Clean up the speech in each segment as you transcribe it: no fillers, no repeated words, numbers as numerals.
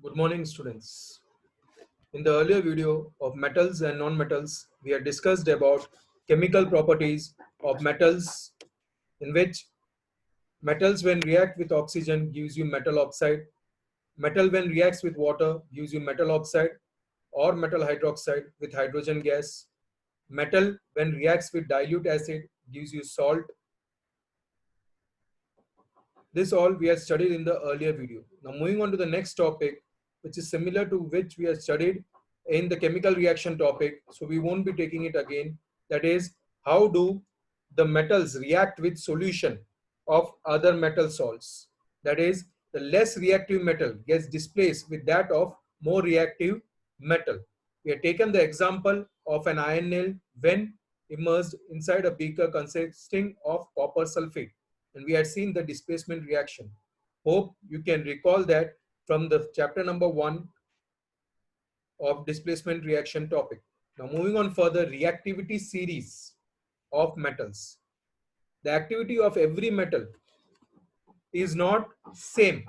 Good morning, students. In the earlier video of metals and non-metals, we had discussed about chemical properties of metals, in which metals when react with oxygen gives you metal oxide, metal when reacts with water gives you metal oxide or metal hydroxide with hydrogen gas, metal when reacts with dilute acid gives you salt. This all we had studied in the earlier video. Now moving on to the next topic, which is similar to which we had studied in the chemical reaction topic. So we won't be taking it again. That is, how do the metals react with solution of other metal salts? That is, the less reactive metal gets displaced with that of more reactive metal. We have taken the example of an iron nail when immersed inside a beaker consisting of copper sulfate, and we had seen the displacement reaction. Hope you can recall that from the chapter number 1 of displacement reaction topic. Now moving on further, reactivity series of metals. The activity of every metal is not same.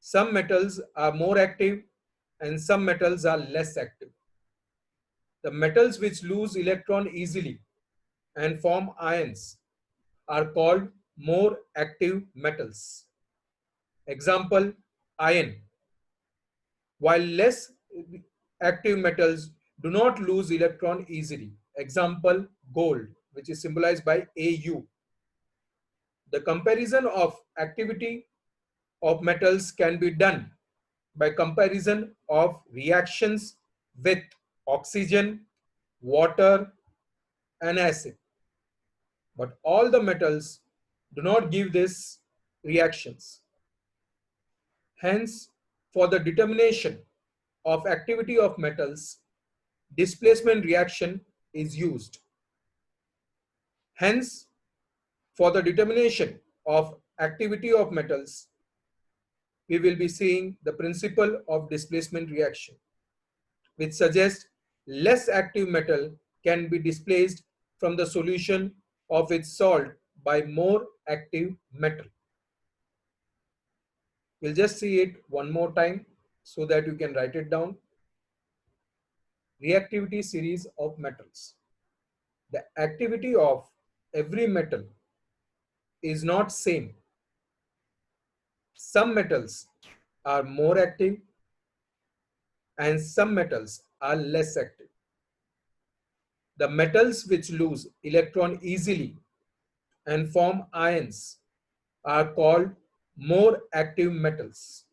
Some metals are more active and some metals are less active. The metals which lose electron easily and form ions are called more active metals. Example, iron. While less active metals do not lose electron easily. Example, gold, which is symbolized by Au. The comparison of activity of metals can be done by comparison of reactions with oxygen, water, and acid. But all the metals do not give these reactions. Hence, for the determination of activity of metals, displacement reaction is used. Hence, for the determination of activity of metals, we will be seeing the principle of displacement reaction, which suggests less active metal can be displaced from the solution of its salt by more active metal. We'll just see it one more time so that you can write it down. Reactivity series of metals. The activity of every metal is not same. Some metals are more active and some metals are less active. The metals which lose electron easily and form ions are called more active metals.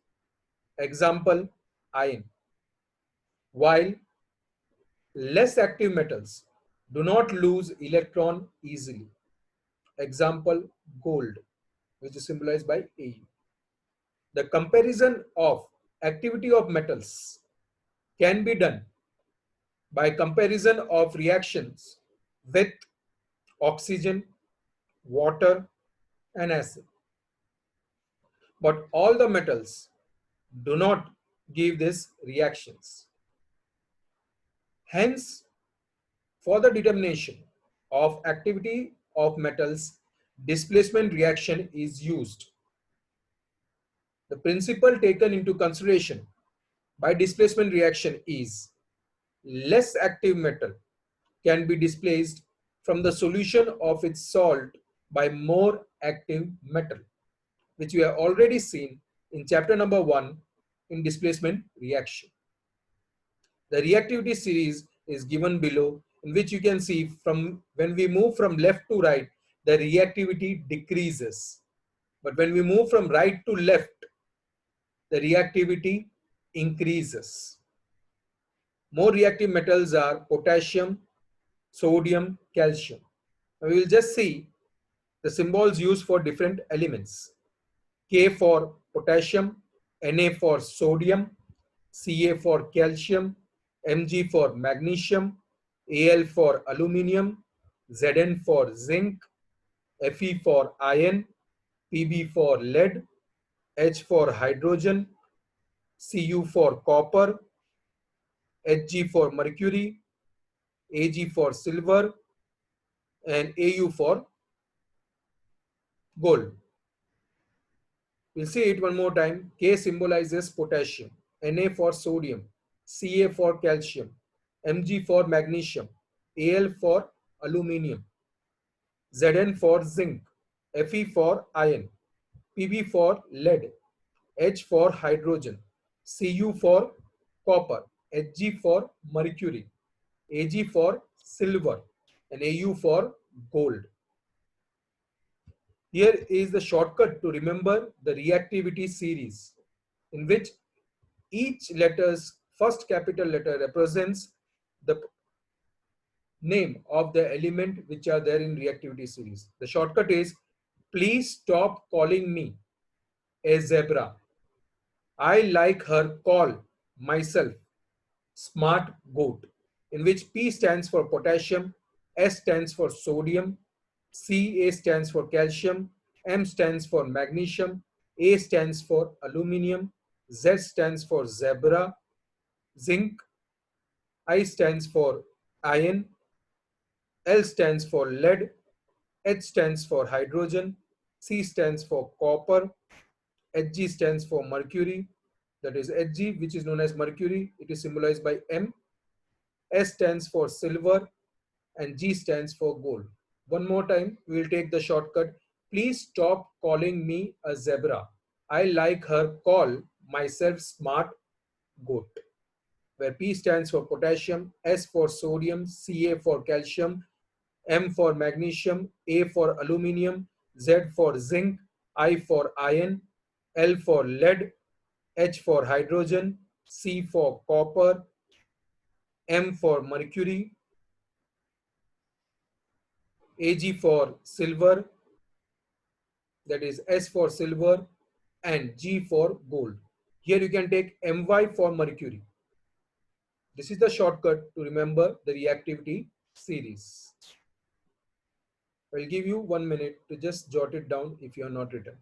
Example, iron. While less active metals do not lose electron easily. Example, gold, which is symbolized by Au. The comparison of activity of metals can be done by comparison of reactions with oxygen, water, and acid. But all the metals do not give these reactions. Hence, for the determination of activity of metals, displacement reaction is used. The principle taken into consideration by displacement reaction is less active metal can be displaced from the solution of its salt by more active metal, which we have already seen in chapter number 1 in displacement reaction. The reactivity series is given below, in which you can see from when we move from left to right, the reactivity decreases. But when we move from right to left, the reactivity increases. More reactive metals are potassium, sodium, calcium. Now we will just see the symbols used for different elements. K for potassium, Na for sodium, Ca for calcium, Mg for magnesium, Al for aluminium, Zn for zinc, Fe for iron, Pb for lead, H for hydrogen, Cu for copper, Hg for mercury, Ag for silver, and Au for gold. Now we will just see the symbols used for different elements. K for potassium, Na for sodium, Ca for calcium, Mg for magnesium, Al for aluminium, Zn for zinc, Fe for iron, Pb for lead, H for hydrogen, Cu for copper, Hg for mercury, Ag for silver, and Au for gold. We'll see it one more time. K symbolizes potassium, Na for sodium, Ca for calcium, Mg for magnesium, Al for aluminium, Zn for zinc, Fe for iron, Pb for lead, H for hydrogen, Cu for copper, Hg for mercury, Ag for silver, and Au for gold. Here is the shortcut to remember the reactivity series, in which each letter's first capital letter represents the name of the element which are there in reactivity series. The shortcut is, please stop calling me a zebra. I like her call myself smart goat, in which P stands for potassium, S stands for sodium, Ca stands for calcium, M stands for magnesium, A stands for aluminium, Z stands for zebra, zinc, I stands for iron, L stands for lead, H stands for hydrogen, C stands for copper, Hg stands for mercury, that is Hg, which is known as mercury. It is symbolized by M. S stands for silver, and G stands for gold. One more time, we will take the shortcut. Please stop calling me a zebra. I like her call myself smart goat. Where P stands for potassium, S for sodium, Ca for calcium, M for magnesium, A for aluminium, Z for zinc, I for iron, L for lead, H for hydrogen, C for copper, M for mercury, Ag for silver, that is S for silver, and G for gold. Here you can take My for mercury. This is the shortcut to remember the reactivity series. I'll give you 1 minute to just jot it down if you are not written.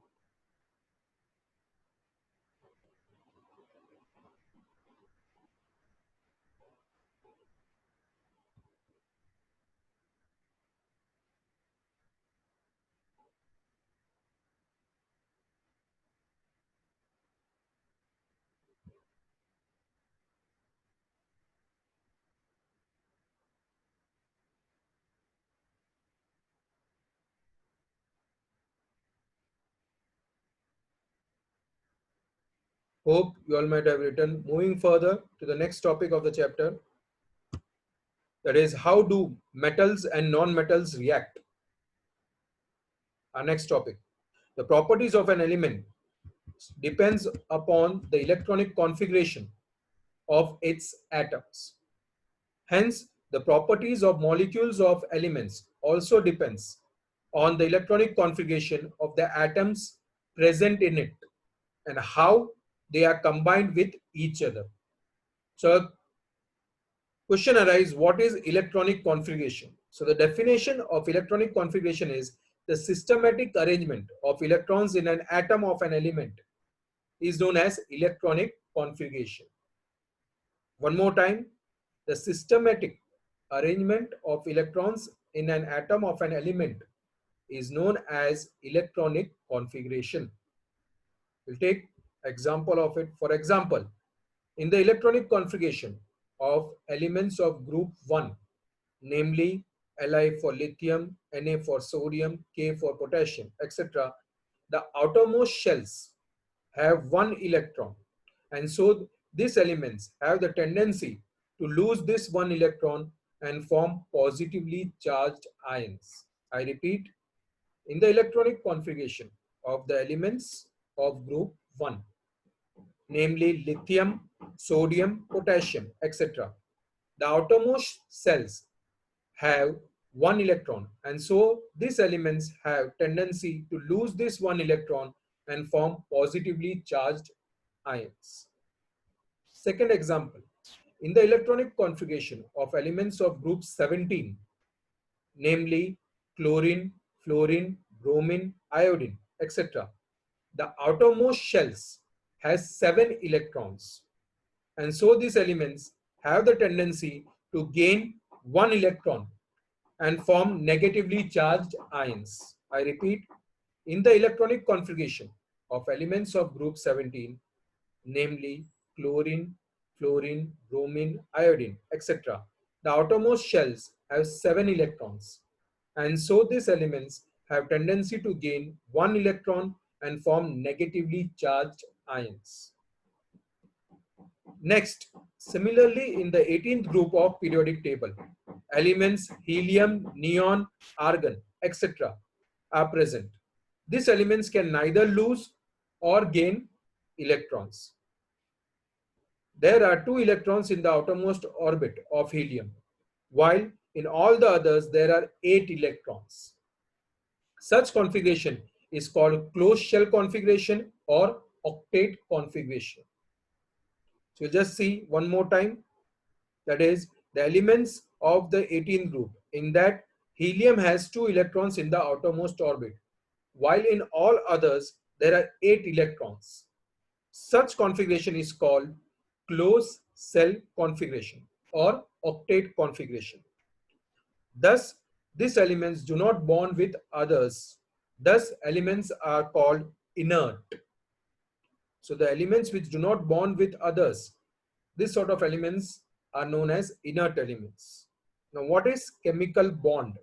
Hope you all might have written. Moving further to the next topic of the chapter, that is, how do metals and non-metals react? Our next topic. The properties of an element depends upon the electronic configuration of its atoms. Hence, the properties of molecules of elements also depends on the electronic configuration of the atoms present in it and how they are combined with each other. So, question arises, what is electronic configuration? So the definition of electronic configuration is the systematic arrangement of electrons in an atom of an element is known as electronic configuration. One more time, the systematic arrangement of electrons in an atom of an element is known as electronic configuration. We'll take example of it. For example, in the electronic configuration of elements of group 1, namely Li for lithium, Na for sodium, K for potassium, etc., the outermost shells have one electron, and so these elements have the tendency to lose this one electron and form positively charged ions. I repeat, in the electronic configuration of the elements of group 1, namely lithium, sodium, potassium, etc., the outermost cells have one electron, and so these elements have tendency to lose this one electron and form positively charged ions. Second example, in the electronic configuration of elements of group 17, namely chlorine, fluorine, bromine, iodine, etc., the outermost shells has 7 electrons, and so these elements have the tendency to gain one electron and form negatively charged ions. I repeat, in the electronic configuration of elements of group 17, namely chlorine, fluorine, bromine, iodine, etc. The outermost shells have 7 electrons, and so these elements have tendency to gain 1 electron and form negatively charged ions. Next, similarly in the 18th group of periodic table, elements helium, neon, argon, etc. are present. These elements can neither lose or gain electrons. There are 2 electrons in the outermost orbit of helium, while in all the others there are 8 electrons. Such configuration is called closed shell configuration or octet configuration. So we'll just see one more time. That is the elements of the 18th group. In that, helium has 2 electrons in the outermost orbit, while in all others there are 8 electrons. Such configuration is called closed shell configuration or octet configuration. Thus, these elements do not bond with others. Thus, elements are called inert. So the elements which do not bond with others, this sort of elements are known as inert elements. Now, what is chemical bond?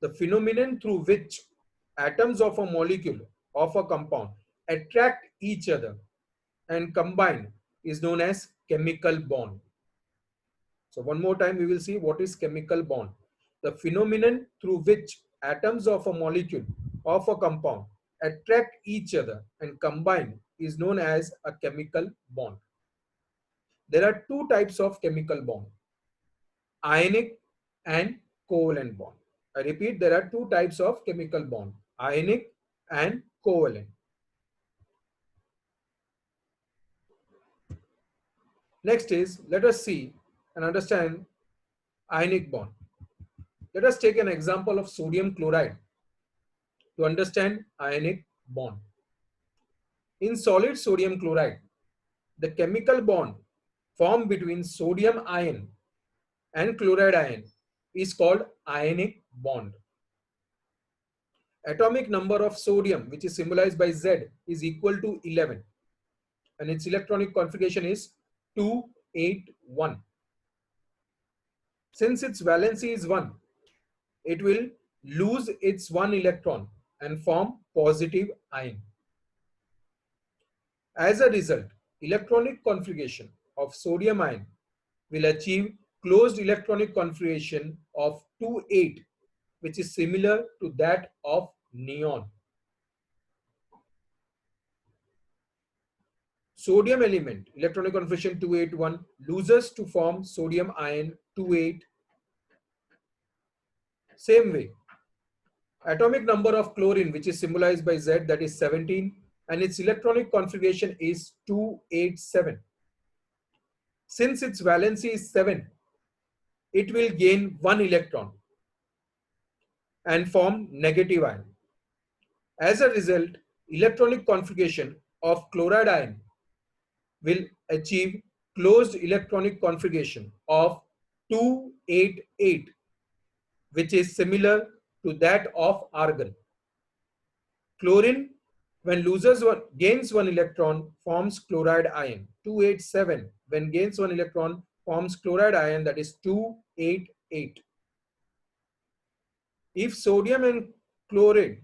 The phenomenon through which atoms of a molecule of a compound attract each other and combine is known as chemical bond. So one more time we will see what is chemical bond. The phenomenon through which atoms of a molecule of a compound attract each other and combine is known as a chemical bond. There are 2 types of chemical bond, ionic and covalent bond. I repeat, there are 2 types of chemical bond, ionic and covalent. Next is, let us see and understand ionic bond. Let us take an example of sodium chloride to understand ionic bond. In solid sodium chloride, the chemical bond formed between sodium ion and chloride ion is called ionic bond. Atomic number of sodium, which is symbolized by Z, is equal to 11 and its electronic configuration is 281. Since its valency is 1, it will lose its 1 electron and form positive ion. As a result, electronic configuration of sodium ion will achieve closed electronic configuration of 2,8, which is similar to that of neon. Sodium element, electronic configuration 281, loses to form sodium ion 28. Same way, atomic number of chlorine, which is symbolized by Z, that is 17, and its electronic configuration is 287. Since its valency is 7, it will gain 1 electron and form negative ion. As a result, electronic configuration of chloride ion will achieve closed electronic configuration of 288, which is similar to that of argon. Chlorine, when gains 1 electron, forms chloride ion 287. When gains 1 electron, forms chloride ion, that is 288. If sodium and chlorine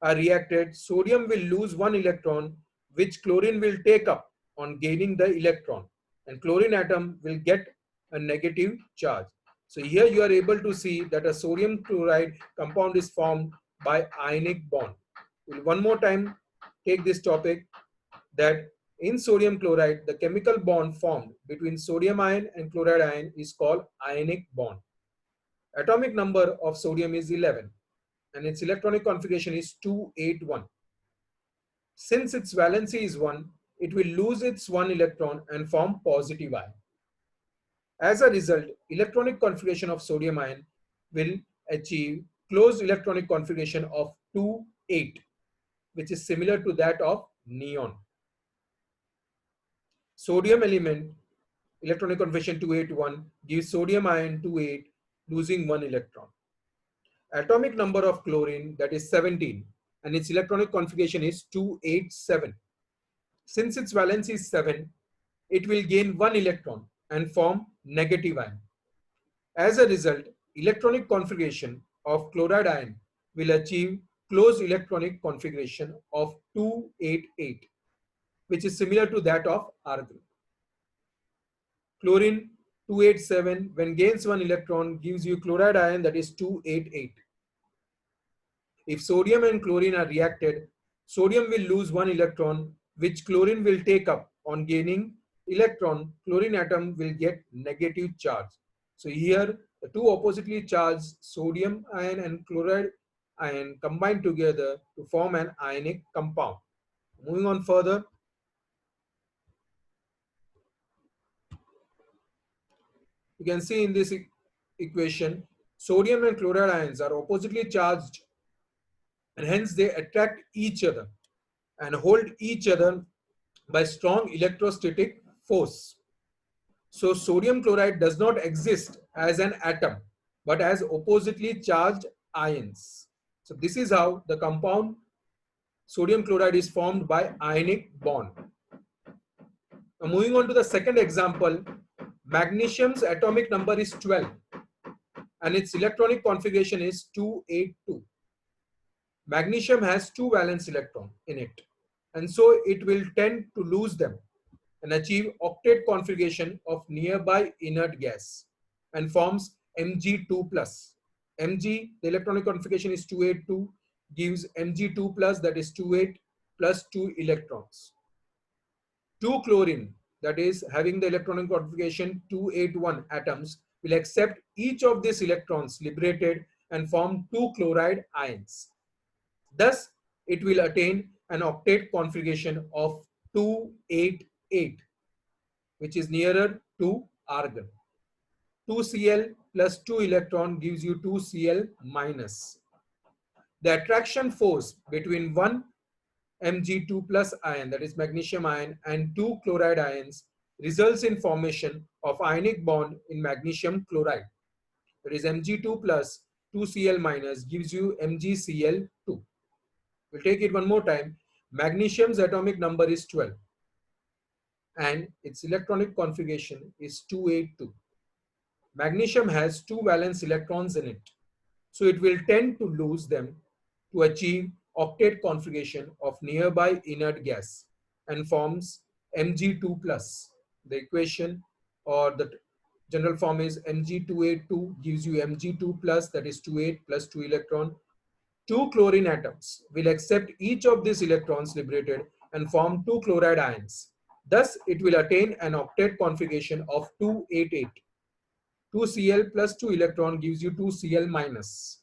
are reacted, sodium will lose 1 electron, which chlorine will take up on gaining the electron, and chlorine atom will get a negative charge. So here you are able to see that a sodium chloride compound is formed by ionic bond. We'll one more time take this topic, that in sodium chloride, the chemical bond formed between sodium ion and chloride ion is called ionic bond. Atomic number of sodium is 11 and its electronic configuration is 281. Since its valency is 1, it will lose its 1 electron and form positive ion. As a result, electronic configuration of sodium ion will achieve closed electronic configuration of 2,8, which is similar to that of neon. Sodium element, electronic configuration 281, gives sodium ion 28, losing 1 electron. Atomic number of chlorine, that is 17, and its electronic configuration is 287. Since its valence is 7, it will gain 1 electron and form negative ion. As a result, electronic configuration of chloride ion will achieve closed electronic configuration of 288, which is similar to that of argon. Chlorine 287, when gains 1 electron, gives you chloride ion that is 288. If sodium and chlorine are reacted, sodium will lose 1 electron, which chlorine will take up. On gaining electron, chlorine atom will get negative charge. So here, the two oppositely charged sodium ion and chloride ion combine together to form an ionic compound. Moving on further, you can see in this equation, sodium and chloride ions are oppositely charged, and hence they attract each other and hold each other by strong electrostatic force. So sodium chloride does not exist as an atom, but as oppositely charged ions. So this is how the compound sodium chloride is formed by ionic bond. Now moving on to the second example, magnesium's atomic number is 12 and its electronic configuration is 282. Magnesium has 2 valence electrons in it, and so it will tend to lose them and achieve octet configuration of nearby inert gas and forms Mg2 plus. Mg, the electronic configuration is 282, gives Mg2 plus, that is 28 plus 2 electrons. 2 chlorine, that is having the electronic configuration 281 atoms, will accept each of these electrons liberated and form 2 chloride ions. Thus, it will attain an octet configuration of 288, which is nearer to argon. 2Cl plus 2 electron gives you 2Cl minus. The attraction force between one Mg2 plus ion, that is magnesium ion, and 2 chloride ions results in formation of ionic bond in magnesium chloride. That is Mg2 plus 2Cl minus gives you MgCl2. We'll take it one more time. Magnesium's atomic number is 12 and its electronic configuration is 282. Magnesium has 2 valence electrons in it, so it will tend to lose them to achieve octet configuration of nearby inert gas and forms Mg2 plus. The equation or the general form is Mg282 gives you Mg2 plus, that is 28 plus 2 electron. 2 chlorine atoms will accept each of these electrons liberated and form 2 chloride ions. Thus, it will attain an octet configuration of 288. 2Cl plus 2 electron gives you 2Cl minus.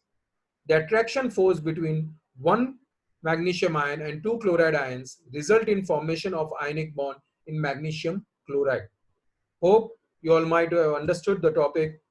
The attraction force between one magnesium ion and 2 chloride ions result in formation of ionic bond in magnesium chloride. Hope you all might have understood the topic.